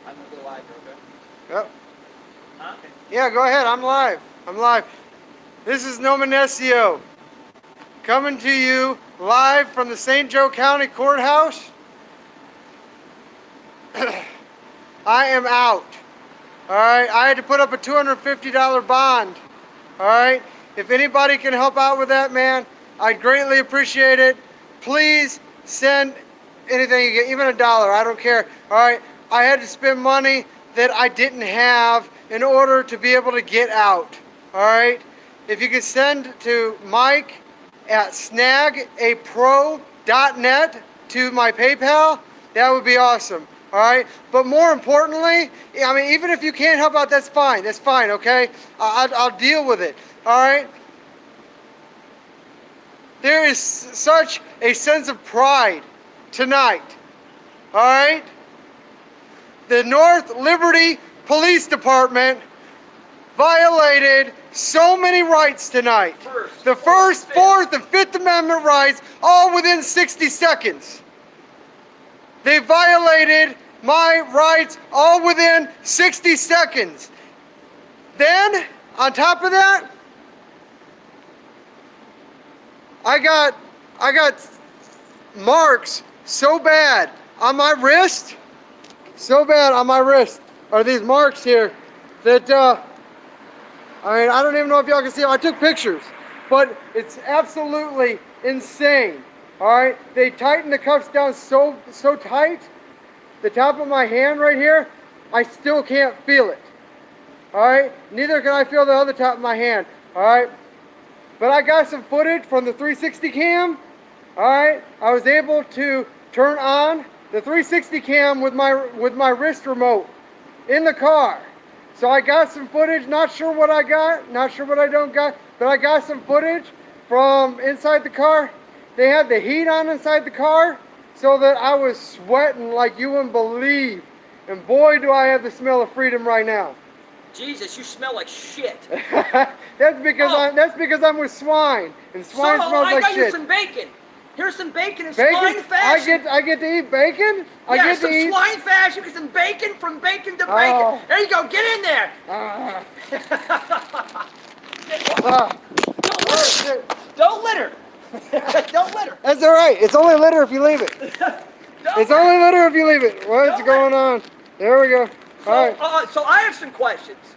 I'm gonna go live, okay? Yep. Huh? Yeah, go ahead. I'm live. I'm live. This is Nomenesio coming to you live from the St. Joe County Courthouse. I am out. All right. I had to put up a $250 bond. All right. If anybody can help out with that, man, I'd greatly appreciate it. Please send anything you get, even $1. I don't care. All right. I had to spend money that I didn't have in order to be able to get out. All right. If you could send to Mike at snagapro.net to my PayPal, that would be awesome. All right. But more importantly, I mean, even if you can't help out, that's fine. That's fine. Okay. I'll deal with it. All right. There is such a sense of pride tonight. All right. The North Liberty Police Department violated so many rights tonight. The First, Fourth, and Fifth Amendment rights, all within 60 seconds. They violated my rights all within 60 seconds. Then, on top of that, I got marks so bad on my wrist, are these marks here that, I mean, I don't even know if y'all can see them. I took pictures, but it's absolutely insane. All right, they tightened the cuffs down so tight. The top of my hand right here, I still can't feel it. All right, neither can I feel the other top of my hand. All right, but I got some footage from the 360 cam. All right, I was able to turn on the 360 cam with my wrist remote in the car. So I got some footage, not sure what I got, not sure what I don't got, but I got some footage from inside the car. They had the heat on inside the car so that I was sweating like you wouldn't believe. And boy, do I have the smell of freedom right now. Jesus, you smell like shit. That's because I'm with swine, and swine smells like shit. I got you some bacon. Here's some bacon in swine fashion. I get to eat bacon? Yeah, some swine fashion, get some bacon from bacon to bacon. There you go, get in there. Don't litter. Don't litter. That's all right. It's only litter if you leave it. It's only litter if you leave it. What's going on? There we go. All right. So I have some questions.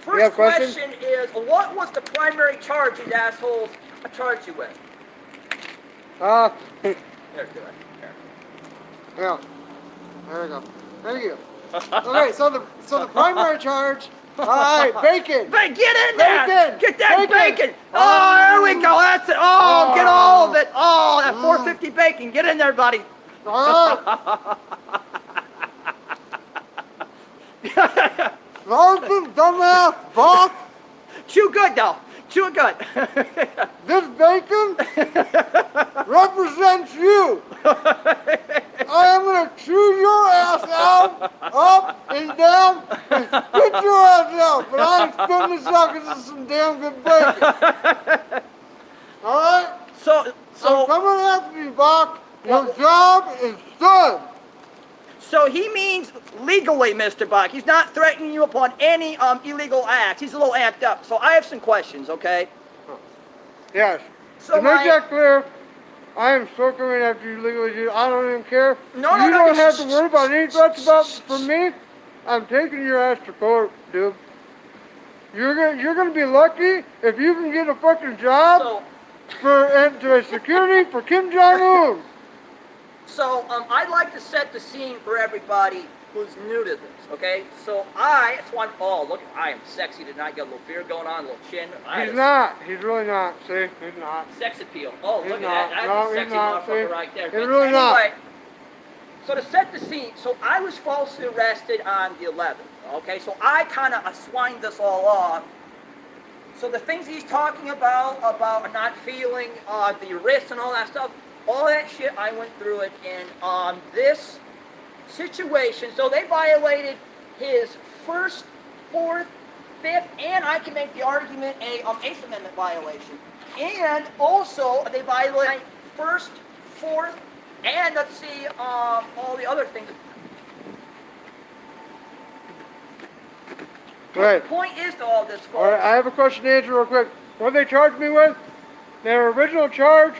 First question is, what was the primary charge these assholes charged you with? There, do it. There. Yeah. There we go. Thank you. Okay, so the primary charge. All right, bacon. Get in there. Bacon. Get that bacon. Oh, there we go. That's it. Oh, get all of it. Oh, that 450 bacon. Get in there, buddy. All right. Larson, dumbass, fuck. Chew good, though. Chew good. This bacon represents you. I am going to chew your ass out, up and down, and spit your ass out. But I ain't spitting this out because this is some damn good bacon. All right? So I'm coming after you, Bach. Your job is done. So he means legally, Mr. Bach. He's not threatening you upon any illegal acts. He's a little amped up. So I have some questions, okay? Yes. So to make that clear, I am so coming after you legally. I don't even care. No, you don't have to worry about any threats from me. I'm taking your ass to court, dude. You're gonna be lucky if you can get a fucking job to security for Kim Jong-un. So, I'd like to set the scene for everybody who's new to this, okay? So that's why look, I am sexy tonight. Got a little beard going on, a little chin. He's not. He's really not. See? He's not. Sex appeal. Oh, he's look not. at that. That's a sexy motherfucker right there. He's really not. So to set the scene, so I was falsely arrested on the 11th, okay? So I kind of swined this all off. So the things he's talking about not feeling the wrist and all that stuff, all that shit, I went through it in this situation. So they violated his First, Fourth, Fifth, and I can make the argument a 8th Amendment violation. And also, they violate First, Fourth, and let's see, all the other things. Right. The point is to all this, folks. All right, I have a question to answer real quick. What they charged me with? Their original charge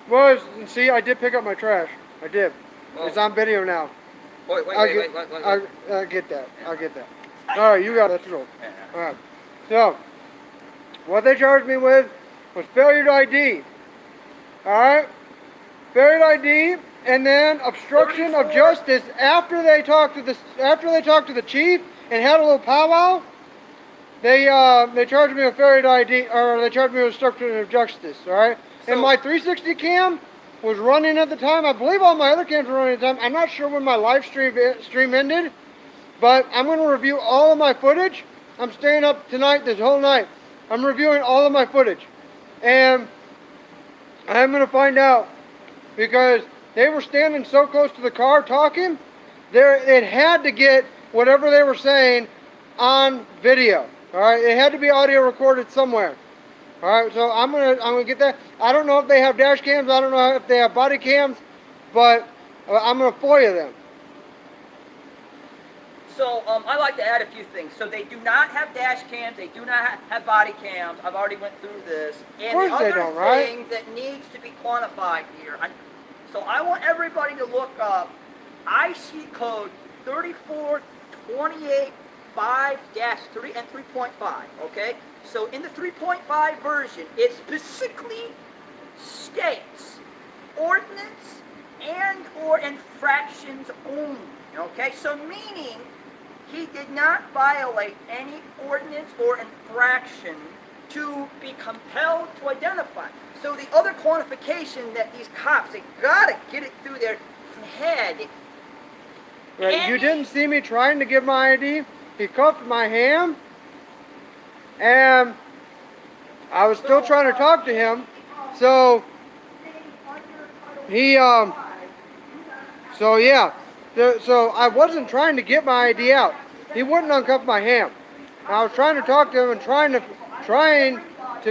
was, see, I did pick up my trash. I did. Oh. It's on video now. Wait. I'll get that. I'll get that. All right, you got it. Let's go. All right. So, what they charged me with was failure to ID. All right? Failure to ID, and then obstruction of 34. justice after they talked to the chief and had a little powwow. They charged me with failure to ID, or they charged me with obstruction of justice. All right? And So- my 360 cam was running at the time. I believe all my other cams were running at the time. I'm not sure when my live stream ended, but I'm going to review all of my footage. I'm staying up tonight, this whole night. I'm reviewing all of my footage. And I'm going to find out, because they were standing so close to the car talking, it had to get whatever they were saying on video. All right, it had to be audio recorded somewhere. All right, so I'm gonna get that. I don't know if they have dash cams. I don't know if they have body cams, but I'm gonna FOIA them. So I like to add a few things. So they do not have dash cams. They do not have body cams. I've already went through this. And Of course the they other don't, right? thing that needs to be quantified here. So I want everybody to look up IC code 34285-3 and 3.5. Okay. So in the 3.5 version, it specifically states ordinance and/or infractions only. Okay, so meaning he did not violate any ordinance or infraction to be compelled to identify. So the other quantification that these cops, they gotta get it through their head. Right, you didn't see me trying to give my ID. He cuffed my hand, and I was still trying to talk to him. So he, so yeah. So I wasn't trying to get my ID out. He wouldn't uncuff my hand. I was trying to talk to him and trying to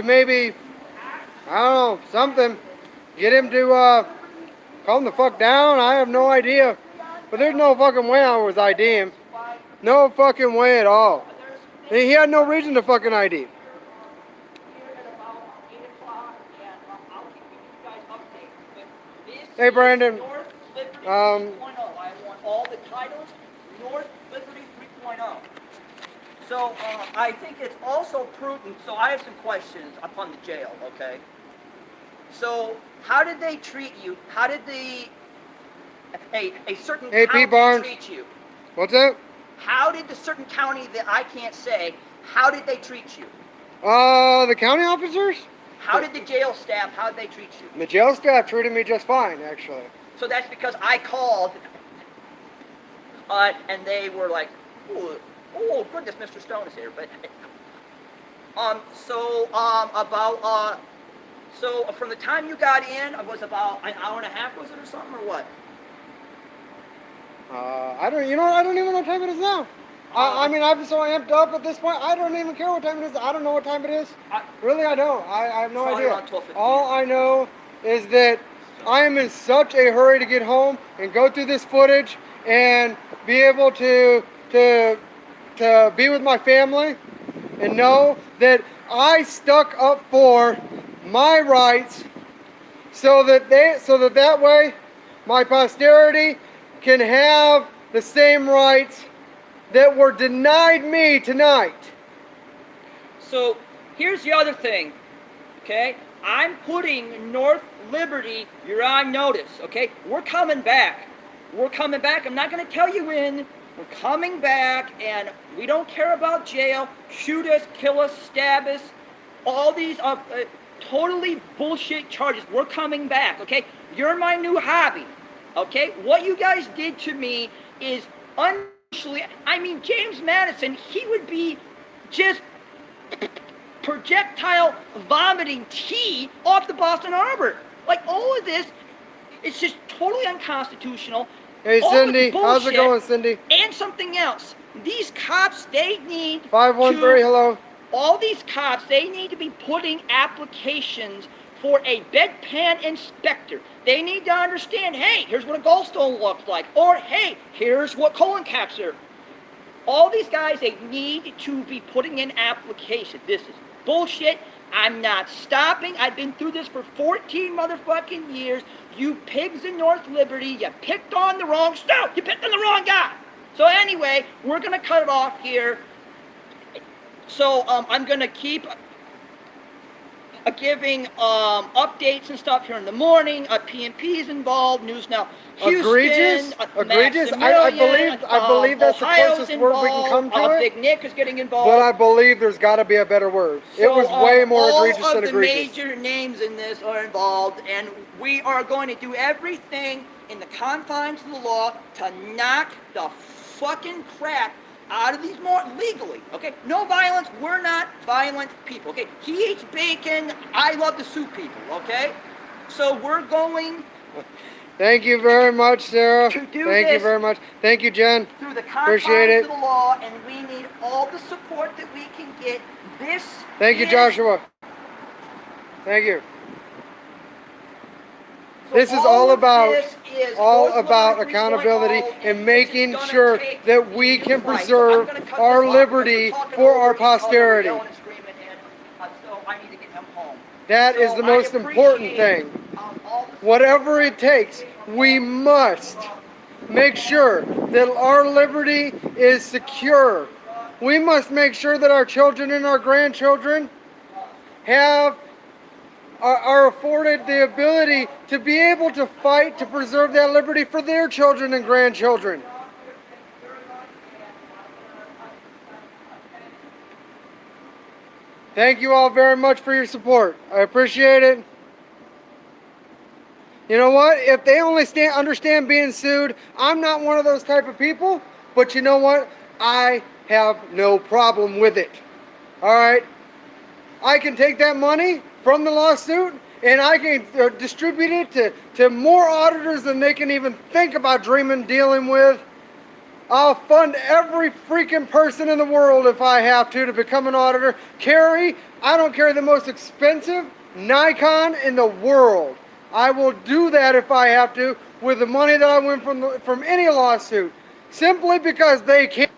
maybe, I don't know, something, get him to calm the fuck down. I have no idea. But there's no fucking way I was IDing him. No fucking way at all. He had no reason to fucking ID. Hey, Brandon. I want all the titles, North Liberty 3.0. So I think it's also prudent, so I have some questions upon the jail, okay? So how did they treat you? How did a certain Hey, county Pete Barnes. treat you? What's that? How did the certain county that I can't say, how did they treat you? The county officers? How did the jail staff, how did they treat you? The jail staff treated me just fine, actually. So that's because I called, and they were like, oh goodness, Mr. Stone is here. But so from the time you got in, it was about an hour and a half, was it, or something, or what? I don't even know what time it is now. I mean, I'm so amped up at this point, I don't even care what time it is. I don't know what time it is. Really, I don't. I have no idea. All I know is that I am in such a hurry to get home and go through this footage and be able to be with my family and know that I stuck up for my rights so that that way my posterity can have the same rights that were denied me tonight. So here's the other thing, okay? I'm putting North Liberty, you're on notice, okay? We're coming back. We're coming back. I'm not going to tell you when. We're coming back, and we don't care about jail. Shoot us, kill us, stab us. All these totally bullshit charges. We're coming back, okay? You're my new hobby, okay? What you guys did to me is I mean, James Madison, he would be just projectile vomiting tea off the Boston Harbor. Like, all of this, it's just totally unconstitutional. Hey, Cindy, how's it going, Cindy? And something else. These cops, they need 513, hello. All these cops, they need to be putting applications for a bedpan inspector. They need to understand, hey, here's what a gallstone looks like. Or, hey, here's what colon caps are. All these guys, they need to be putting in applications. This is bullshit. I'm not stopping. I've been through this for 14 motherfucking years. You pigs in North Liberty, you picked on the wrong stuff. You picked on the wrong guy. So anyway, we're going to cut it off here. So I'm going to keep giving updates and stuff here in the morning. PNP's involved. News Now Houston. Egregious. I believe that's Ohio's the closest word we can come to it. Big Nick is getting involved. But I believe there's got to be a better word. So, it was way more egregious than All of the egregious. major names in this are involved, and we are going to do everything in the confines of the law to knock the fucking crap out of these more legally, okay? No violence. We're not violent people, okay? He eats bacon. I love to sue people, okay? So we're going. Thank you very much, Sarah. To do Thank you this very much. Thank you, Jen. Through the confines of the law, and we need all the support that we can get. This. Thank you, Joshua. Thank you. So this is all about North accountability 3.0, and making it's sure gonna take that we can fight. preserve So I'm gonna cut our this off liberty because we're talking for over our each other, posterity. yelling and screaming, and, so I need to get him home. That is So the I most important appreciate, thing. all the Whatever it takes, we must make sure that our liberty is secure. We must make sure that our children and our grandchildren are afforded the ability to be able to fight to preserve that liberty for their children and grandchildren. Thank you all very much for your support. I appreciate it. You know what? If they only understand being sued, I'm not one of those type of people. But you know what? I have no problem with it. All right? I can take that money from the lawsuit and I can distribute it to more auditors than they can even think about dreaming dealing with. I'll fund every freaking person in the world if I have to become an auditor. I don't carry the most expensive Nikon in the world. I will do that if I have to with the money that I win from any lawsuit. Simply because they can't.